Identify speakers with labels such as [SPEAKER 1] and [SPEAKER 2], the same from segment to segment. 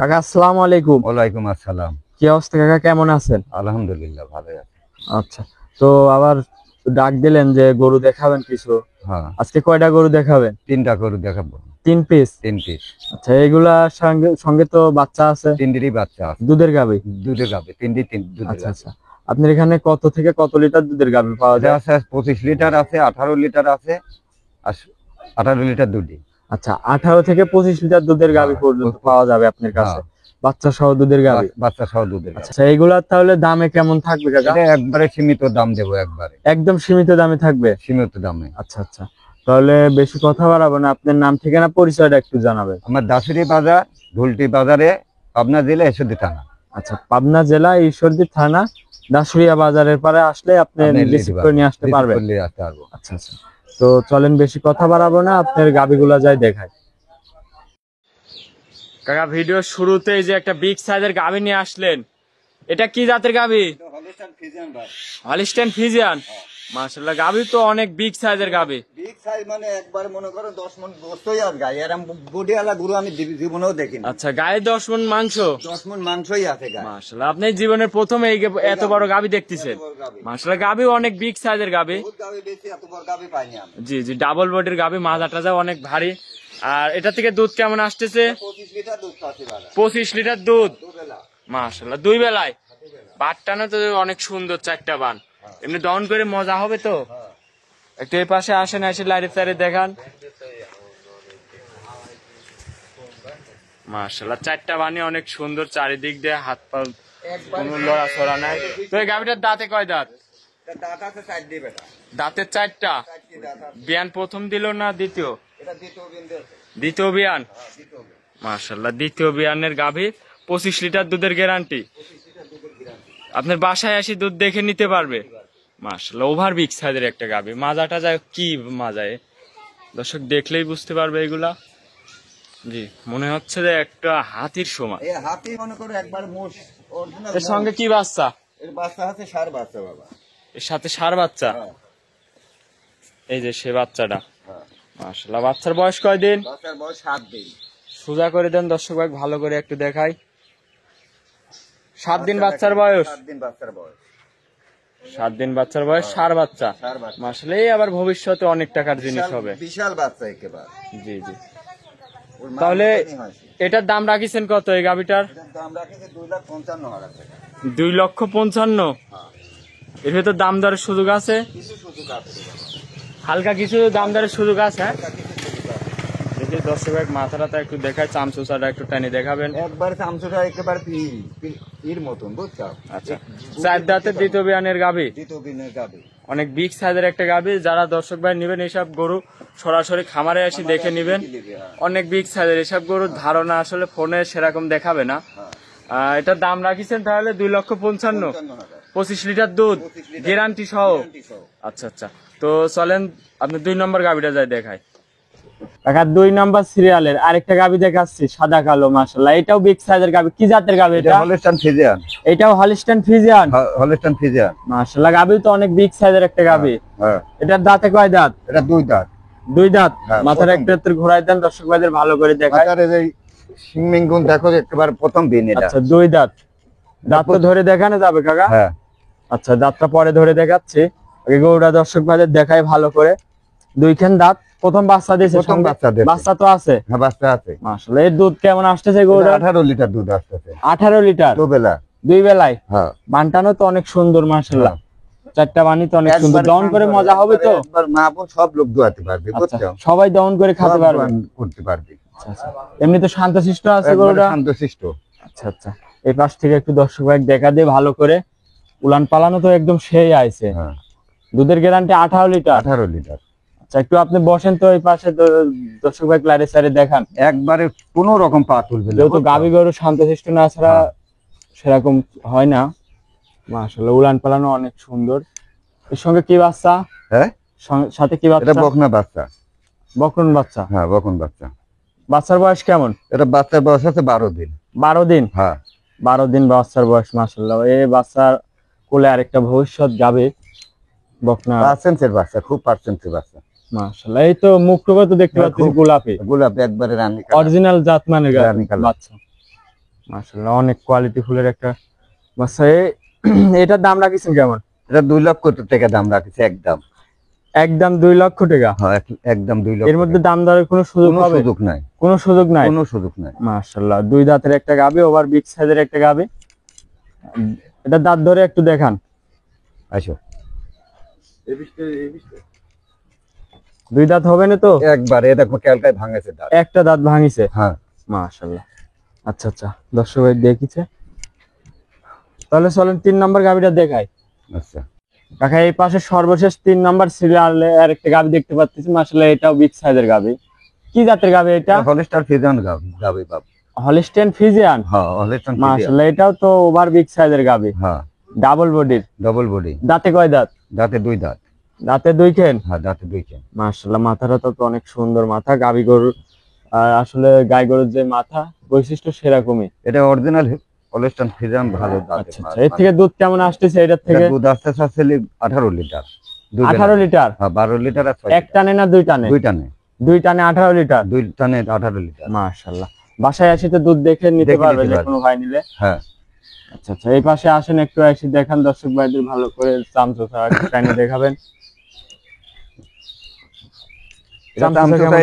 [SPEAKER 1] কাকা আসসালামু আলাইকুম।
[SPEAKER 2] ওয়ালাইকুম আসসালাম।
[SPEAKER 1] কি অবস্থা কাকা, কেমন আছেন?
[SPEAKER 2] আলহামদুলিল্লাহ ভালো আছি।
[SPEAKER 1] আচ্ছা, তো আবার ডাক দিলেন যে গরু দেখাবেন কিছু।
[SPEAKER 2] হ্যাঁ,
[SPEAKER 1] আজকে কয়টা গরু দেখাবেন?
[SPEAKER 2] 3টা গরু দেখাবো।
[SPEAKER 1] 3 পিস?
[SPEAKER 2] 3 পিস।
[SPEAKER 1] আচ্ছা, এগুলা সঙ্গে তো বাচ্চা আছে?
[SPEAKER 2] 3টিরই বাচ্চা আছে।
[SPEAKER 1] দুধের গাভী?
[SPEAKER 2] দুধের গাভী, 3টি দুধের।
[SPEAKER 1] আচ্ছা আচ্ছা, আপনার এখানে কত থেকে কত লিটার দুধের গাভী পাওয়া যায়?
[SPEAKER 2] আছে 25 লিটার আছে, 18 লিটার আছে, আর 18 লিটার দুধই।
[SPEAKER 1] আচ্ছা, 18 থেকে 25 লিটার দুধের গাভী পর্যন্ত পাওয়া যাবে আপনার কাছে, বাচ্চা সহ দুধের গাভী?
[SPEAKER 2] বাচ্চা সহ দুধের।
[SPEAKER 1] আচ্ছা, এগুলার তাহলে দামে কেমন থাকবে কাকা?
[SPEAKER 2] এটা একবারে সীমিত দাম দেবো, একবারে
[SPEAKER 1] একদম সীমিত দামে থাকবে?
[SPEAKER 2] সীমিত দামে।
[SPEAKER 1] আচ্ছা আচ্ছা, তাহলে বেশি কথা বাড়াবো না, আপনার নাম ঠিকানা পরিচয়টা একটু জানাবেন।
[SPEAKER 2] আমার দাসুরি বাজার, ধুলটি বাজারে, পাবনা জেলা ঈশ্বরদী থানা।
[SPEAKER 1] আচ্ছা, পাবনা জেলা ঈশ্বরদী থানা দাসুরিয়া বাজারের পারে আসলে আপনি রিসিভ করে নিয়ে আসতে পারবেন। আচ্ছা আচ্ছা, তো চলেন বেশি কথা বাড়াবো না, আপনার গাবিগুলা যাই দেখায়। কাকা, ভিডিও শুরুতেই যে একটা বিগ সাইজের গাবি নিয়ে আসলেন, এটা কি জাতের গাবি? Holstein Friesian. মাশাআল্লাহ, গাবি তো অনেক বিগ সাইজের গাবি।
[SPEAKER 2] বিগ সাইজ মানে একবার মনে করো 10 মণ গোশতই আছে গায়ে, এরকম বডিওয়ালা গরু আমি জীবনেও দেখিনি।
[SPEAKER 1] আচ্ছা, গায়ে 10 মণ মাংস?
[SPEAKER 2] 10 মণ মাংসই আছে গায়ে।
[SPEAKER 1] মাশাআল্লাহ, আপনি জীবনের প্রথম এই এত বড় গাবি দেখতেছেন? মাশাআল্লাহ, গাবি অনেক বিগ সাইজের গাবি।
[SPEAKER 2] বহুত গাবি বেশি, এত বড় গাবি পাইনি আমি।
[SPEAKER 1] জি জি, ডাবল বডির গাবি, মাথাটা যা অনেক ভারী। আর এটা থেকে দুধ কেমন আসতেছে?
[SPEAKER 2] 25 লিটার দুধ পাচ্ছে বাবা।
[SPEAKER 1] 25 লিটার দুধ?
[SPEAKER 2] দুবেলা।
[SPEAKER 1] মাশাআল্লাহ, দুই বেলায়? বাটটানো তো অনেক সুন্দর, 4টা বান। এমনি দহন করে মজা হবে তো? একটু এই পাশে আসেন, এসে লাইরে সাইরে দেখান। মাশাআল্লাহ, 4টা বানি অনেক সুন্দর, চারিদিক দিয়ে হাত পা কোনো লড়া ছড়া নাই। তো এই গাবিটার দাঁতে কয় দাঁত?
[SPEAKER 2] দাঁত আছে 4 দি বেটা।
[SPEAKER 1] দাঁতের 4টা? বিয়ান প্রথম দিল না দ্বিতীয়?
[SPEAKER 2] এটা দ্বিতীয় বিয়ান দিয়েছে।
[SPEAKER 1] দ্বিতীয় বিয়ান? মাশাআল্লাহ, দ্বিতীয় বিয়ানের গাভী, 25 লিটার দুধের গ্যারান্টি। আপনার বাসায় এসে দুধ দেখে নিতে পারবে। মাশাআল্লাহ, ওভার বিগ সাইজের একটা গাভী। মাজাটা যায় কি মাজায়, দর্শক দেখলেই বুঝতে পারবে এগুলা। জি, মনে হচ্ছে যে একটা হাতির সমান।
[SPEAKER 2] এই হাতি মনে করো একবার মোষ অরিজিনাল।
[SPEAKER 1] এর সঙ্গে কি বাচ্চা?
[SPEAKER 2] এর বাচ্চা আছে ষাঁড় বাচ্চা বাবা।
[SPEAKER 1] এর সাথে ষাঁড় বাচ্চা? এই যে সে বাচ্চাটা। মাশাআল্লাহ, বাচ্চার বয়স কয়দিন?
[SPEAKER 2] বাচ্চার বয়স 7 দিন।
[SPEAKER 1] সোজা করে দেন দর্শক ভাই, ভালো করে একটু দেখাই। 7 দিন বাচ্চার বয়স?
[SPEAKER 2] 7 দিন বাচ্চার বয়স।
[SPEAKER 1] 7 দিন বাচ্চার বয়স, ষাঁড় বাচ্চা। মাশাআল্লাহ, এই আবার ভবিষ্যতে অনেক টাকার জিনিস হবে।
[SPEAKER 2] বিশাল বাচ্চা একেবারে।
[SPEAKER 1] জি জি, তাহলে এটার দাম রাখিছেন কত এই গাবিটার?
[SPEAKER 2] দাম রাখিছে 2,55,000 টাকা।
[SPEAKER 1] 2,55,000? এর ভেতর দাম দরের সুযোগ আছে?
[SPEAKER 2] কিছু সুযোগ আছে,
[SPEAKER 1] হালকা কিছু দাম দরের সুযোগ আছে। দেখি দর্শক ভাই, মাথাটা একটু দেখায়, চামচুচাটা একটু টানি দেখাবেন।
[SPEAKER 2] একবার চামচুটা একেবারে এর মতন, বুঝছো?
[SPEAKER 1] আচ্ছা, 4 দাঁতের দ্বিতীয় বিয়ানের গাবি?
[SPEAKER 2] দ্বিতীয় বিয়ানের গাবি,
[SPEAKER 1] অনেক বিগ সাইজের একটা গাবি। যারা দর্শক ভাই নেবেন এইসব গরু, সরাসরি খামারে এসে দেখে নিবেন। অনেক বিগ সাইজের এসব গরুর ধারণা আসলে ফোনে সেরকম দেখাবে না। এটার দাম রাখিছেন তাহলে 2,55,000। 25 লিটার দুধ গ্যারান্টি সহ? আচ্ছা আচ্ছা, তো চলেন আপনি 2 নম্বর গাবিটা যাই দেখায়। কাকা, 2 নম্বর সিরিয়ালের আরেকটা গাবি দেখাচ্ছি, সাদা কালো। মাশাআল্লাহ, এটাও বিগ সাইজের গাবি। কি জাতের গাবি এটা?
[SPEAKER 2] Holstein Friesian.
[SPEAKER 1] এটাও হলিস্টাইন ফ্রিজিয়ান?
[SPEAKER 2] Holstein Friesian.
[SPEAKER 1] মাশাআল্লাহ, গাবি তো অনেক বিগ সাইজের একটা গাবি। এটার দাঁতে কয় দাঁত?
[SPEAKER 2] এটা 2 দাঁত।
[SPEAKER 1] 2 দাঁত? মাথার একটু ঘোরাই দেন দর্শক ভাইদের ভালো করে দেখায়।
[SPEAKER 2] মাথার এই সিংমিং গুণ দেখো, একেবারে প্রথম বিন এটা।
[SPEAKER 1] আচ্ছা, 2 দাঁত। দাঁত তো ধরে দেখানো যাবে কাকা?
[SPEAKER 2] হ্যাঁ।
[SPEAKER 1] আচ্ছা, দাঁতটা পরে ধরে দেখাচ্ছি, আগে গরুটা দর্শক ভাইদের দেখাই ভালো করে। 2খান দাঁত, প্রথম বাচ্চা দিয়েছে?
[SPEAKER 2] প্রথম বাচ্চা দিয়েছে।
[SPEAKER 1] বাচ্চা তো আছে?
[SPEAKER 2] হ্যাঁ, বাচ্চা আছে।
[SPEAKER 1] মাশাআল্লাহ, এর দুধ কেমন আসতেছে গরুটা?
[SPEAKER 2] 18 লিটার দুধ আসতেছে।
[SPEAKER 1] 18 লিটার?
[SPEAKER 2] দুবেলা।
[SPEAKER 1] 2 বেলায়?
[SPEAKER 2] হ্যাঁ।
[SPEAKER 1] বানটানো তো অনেক সুন্দর মাশাআল্লাহ, 4টা বানি তো অনেক সুন্দর। দহন করে মজা হবে তো?
[SPEAKER 2] একবার মা বোন সব লোক দোয়াতে পারবে, বুঝছো?
[SPEAKER 1] সবাই দহন করে খেতে পারবে,
[SPEAKER 2] করতে পারবে।
[SPEAKER 1] আচ্ছা, এমনি তো শান্তশিষ্ট আছে গরুটা?
[SPEAKER 2] শান্তশিষ্ট।
[SPEAKER 1] আচ্ছা আচ্ছা, এই পাশ থেকে একটু দর্শক ভাই দেখা দিয়ে ভালো করে। উলান পালানো তো একদম সেই আইছে।
[SPEAKER 2] হ্যাঁ।
[SPEAKER 1] দুধের গ্যারান্টি 18 লিটার?
[SPEAKER 2] 18 লিটার।
[SPEAKER 1] আচ্ছা একটু আপনি বসেন তো এই পাশে, দর্শক ভাই ক্লারে সাইডে দেখান।
[SPEAKER 2] একবারে কোনো রকম পা তুলবে না,
[SPEAKER 1] যেহেতু গাভী গরু শান্তশিষ্ট না ছাড়া সেরকম হয় না। মাশাআল্লাহ উলান পালানো অনেক সুন্দর। এর সঙ্গে কি বাচ্চা?
[SPEAKER 2] হ্যাঁ
[SPEAKER 1] সাথে কি
[SPEAKER 2] এটা
[SPEAKER 1] বাচ্চা?
[SPEAKER 2] বকনা বাচ্চা।
[SPEAKER 1] বকন বাচ্চা।
[SPEAKER 2] হ্যাঁ বকন বাচ্চা।
[SPEAKER 1] বাচ্চার বয়স কেমন?
[SPEAKER 2] এটা বাচ্চার বয়স আছে 12 দিন।
[SPEAKER 1] 12 দিন?
[SPEAKER 2] হ্যাঁ
[SPEAKER 1] 12 দিন বাচ্চার বয়স। মাশাআল্লাহ এই বাচ্চার কোলে আরেকটা ভবিষ্যৎ যাবে বকনা।
[SPEAKER 2] পার্সেন্টের বাচ্চা, খুব পার্সেন্টের বাচ্চা।
[SPEAKER 1] মাশাআল্লাহ এই তো মুখটুকু তো দেখতে পাচ্ছি গোলাপি,
[SPEAKER 2] গোলাপি একবারে রানী
[SPEAKER 1] অরিজিনাল জাত মানে
[SPEAKER 2] রানী কালার।
[SPEAKER 1] বাচ্চা। মাশাআল্লাহ অনেক কোয়ালিটি ফুলের একটা বাচ্চা। এটার দাম রাখিছেন কেমন?
[SPEAKER 2] এটা 2 লক্ষ টাকা দাম রাখছে একদম।
[SPEAKER 1] একদম 2 লক্ষ টাকা?
[SPEAKER 2] হ্যাঁ একদম 2 লক্ষ।
[SPEAKER 1] এর মধ্যে দাম দরের কোনো সুযোগ হবে?
[SPEAKER 2] সুযোগ নাই,
[SPEAKER 1] কোনো সুযোগ নাই,
[SPEAKER 2] কোনো সুযোগ নাই।
[SPEAKER 1] মাশাআল্লাহ 2 দাঁতের একটা গাভী, ওভার বিগ সাইজের একটা গাভী। এটা দাঁত ধরে একটু দেখান।
[SPEAKER 2] আসো
[SPEAKER 1] 2 দাঁত হবে না তো?
[SPEAKER 2] একবার এ দেখো ক্যালকায় ভাঙেছে দাঁত।
[SPEAKER 1] একটা দাঁত ভাঙিছে?
[SPEAKER 2] হ্যাঁ
[SPEAKER 1] মাশাআল্লাহ। আচ্ছা আচ্ছা দর্শক ভাই দেখিছে, তাহলে চলেন 3 নাম্বার গাভীটা দেখাই।
[SPEAKER 2] আচ্ছা
[SPEAKER 1] কাকা এই পাশে সর্বশেষ 3 নাম্বার সিরিয়ালে আরেকটা গাভী দেখতে পাচ্ছি। মাশাআল্লাহ এটাও বিগ সাইজের গাভী। কি জাতের গাভী এটা?
[SPEAKER 2] হলস্টার ফিজিয়ান গাবি বাপ।
[SPEAKER 1] Holstein Friesian?
[SPEAKER 2] হ্যাঁ হলস্টার ফিজিয়ান।
[SPEAKER 1] মাশাআল্লাহ এটাও তো ওভার বিগ সাইজের গাভী।
[SPEAKER 2] হ্যাঁ
[SPEAKER 1] ডাবল বডির।
[SPEAKER 2] Double body.
[SPEAKER 1] দাঁতে কয় দাঁত?
[SPEAKER 2] দাঁতে 2 দাঁত।
[SPEAKER 1] দাঁতে 2 খেন?
[SPEAKER 2] হ্যাঁ দাঁতে 2 কেন।
[SPEAKER 1] মাশাআল্লাহ মাথাটা তো অনেক সুন্দর মাথা। গাভী গরুর আসলে গাই গরুর যে মাথা বৈশিষ্ট্য সেরকমই।
[SPEAKER 2] এটা অরিজিনাল হলস্টার ফিজিয়ান ভালো দাঁত।
[SPEAKER 1] আচ্ছা আচ্ছা এর থেকে দুধ কেমন আসতেছে এটার থেকে?
[SPEAKER 2] দুধ আসতে আসতে 18 লিটার।
[SPEAKER 1] 18 লিটার?
[SPEAKER 2] হ্যাঁ 12 লিটার আর 6
[SPEAKER 1] এক টানে না 2 টানে?
[SPEAKER 2] 2 টানে।
[SPEAKER 1] 2 টানে 18 লিটার?
[SPEAKER 2] 2 টানে 18 লিটার।
[SPEAKER 1] মাশাআল্লাহ বাসায় এসে তো দুধ দেখে নিতে পারবে যে কোনো ভাই নিলে?
[SPEAKER 2] হ্যাঁ
[SPEAKER 1] আচ্ছা আচ্ছা এই পাশে আসেন, একটু এসে দেখান দর্শক ভাইদের ভালো করে চামচা টাইনে দেখাবেন।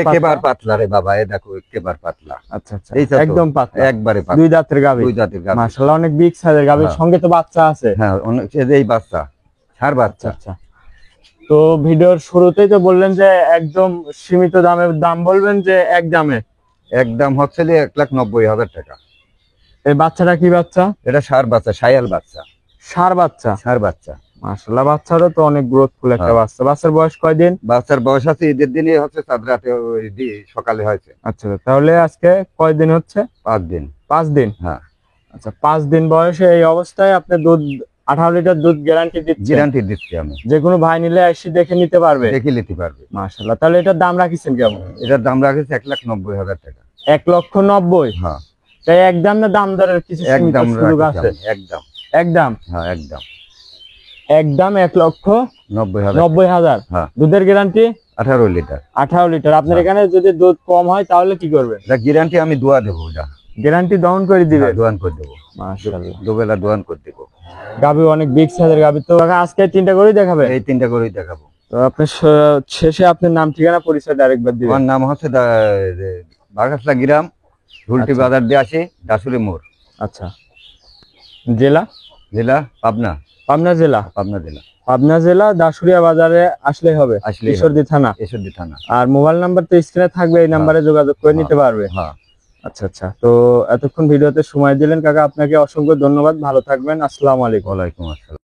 [SPEAKER 2] একেবারে পাতলা রে বাবা, এ দেখো একেবারে পাতলা।
[SPEAKER 1] আচ্ছা আচ্ছা একদম পাতলা,
[SPEAKER 2] একবারে পাতলা।
[SPEAKER 1] 2 দাঁতের গাভী?
[SPEAKER 2] 2 দাঁতের গাভী।
[SPEAKER 1] মাশাআল্লাহ অনেক বিগ সাইজের গাভী। সঙ্গে তো বাচ্চা আছে?
[SPEAKER 2] হ্যাঁ অনেক, এই বাচ্চা ছাড় বাচ্চা।
[SPEAKER 1] আচ্ছা তো ভিডিওর শুরুতেই তো বললেন যে একদম সীমিত দামে দাম বলবেন, যে
[SPEAKER 2] একদম হচ্ছে 1,90,000 টাকা।
[SPEAKER 1] এই বাচ্চাটা কি বাচ্চা?
[SPEAKER 2] এটা ষাঁড় বাচ্চা, শায়াল বাচ্চা।
[SPEAKER 1] ষাঁড় বাচ্চা?
[SPEAKER 2] ষাঁড় বাচ্চা।
[SPEAKER 1] মাশাআল্লাহ বাচ্চাটা তো অনেক গ্রোথফুল একটা বাচ্চা। বাচ্চার বয়স কয়দিন?
[SPEAKER 2] বাচ্চার বয়স আছে ঈদের দিনই হচ্ছে, চাঁদ রাতে সকালে হয়েছে।
[SPEAKER 1] আচ্ছা তাহলে আজকে কয়দিন হচ্ছে?
[SPEAKER 2] 5 দিন।
[SPEAKER 1] 5 দিন?
[SPEAKER 2] হ্যাঁ
[SPEAKER 1] আচ্ছা 5 দিন বয়সে এই অবস্থায় আপনি দুধ 18 লিটার দুধ গ্যারান্টি দিচ্ছেন?
[SPEAKER 2] গ্যারান্টি দিচ্ছি আমি।
[SPEAKER 1] যে কোনো ভাই নিলে এসে দেখে নিতে পারবে?
[SPEAKER 2] দেখে নিতে পারবে।
[SPEAKER 1] মাশাআল্লাহ তাহলে এটার দাম রাখিছেন কেমন?
[SPEAKER 2] এটার দাম রাখেছে 1,90,000 টাকা।
[SPEAKER 1] 1,90,000?
[SPEAKER 2] হ্যাঁ
[SPEAKER 1] তাই একদম না দাম দরের কিছু
[SPEAKER 2] একদম
[SPEAKER 1] সুযোগ আছে?
[SPEAKER 2] একদম
[SPEAKER 1] একদম?
[SPEAKER 2] হ্যাঁ একদম
[SPEAKER 1] একদম 1,90,000?
[SPEAKER 2] হ্যাঁ
[SPEAKER 1] দুধের গ্যারান্টি?
[SPEAKER 2] 18 লিটার।
[SPEAKER 1] 18 লিটার। আপনার এখানে যদি দুধ কম হয় তাহলে কি করবেন?
[SPEAKER 2] এটা গ্যারান্টি আমি দোয়া দেবো।
[SPEAKER 1] গ্যারান্টি ডাউন করে দিবে?
[SPEAKER 2] দোয়ান করে দেবো।
[SPEAKER 1] মাশাআল্লাহ
[SPEAKER 2] দুবেলা দোয়ান করে দেবো।
[SPEAKER 1] গাভী অনেক বিগ সাইজের গাভী। তো আজকে 3টা করেই দেখাবে?
[SPEAKER 2] এই 3টা করেই দেখাবো।
[SPEAKER 1] তো আপনি শেষে আপনার নাম ঠিকানা পরিচয় আরেকবার দিবেন।
[SPEAKER 2] আমার নাম হচ্ছে বাগাসলা গ্রাম, ঝুলটি বাজার দিয়ে আসে, দাসুরি মোড়।
[SPEAKER 1] আচ্ছা জেলা?
[SPEAKER 2] জেলা পাবনা।
[SPEAKER 1] পাবনা জেলা?
[SPEAKER 2] পাবনা জেলা।
[SPEAKER 1] পাবনা জেলা দাসুরিয়া বাজারে আসলেই হবে? ঈশ্বরদী থানা?
[SPEAKER 2] ঈশ্বরদী থানা।
[SPEAKER 1] আর মোবাইল নাম্বার তো স্ক্রিনে থাকবে, এই নাম্বারে যোগাযোগ করে নিতে পারবে?
[SPEAKER 2] হ্যাঁ
[SPEAKER 1] আচ্ছা আচ্ছা তো এতক্ষণ ভিডিওতে সময় দিলেন কাকা, আপনাকে অসংখ্য ধন্যবাদ। ভালো থাকবেন। আসসালামু আলাইকুম।
[SPEAKER 2] ওয়ালাইকুম আসসালাম।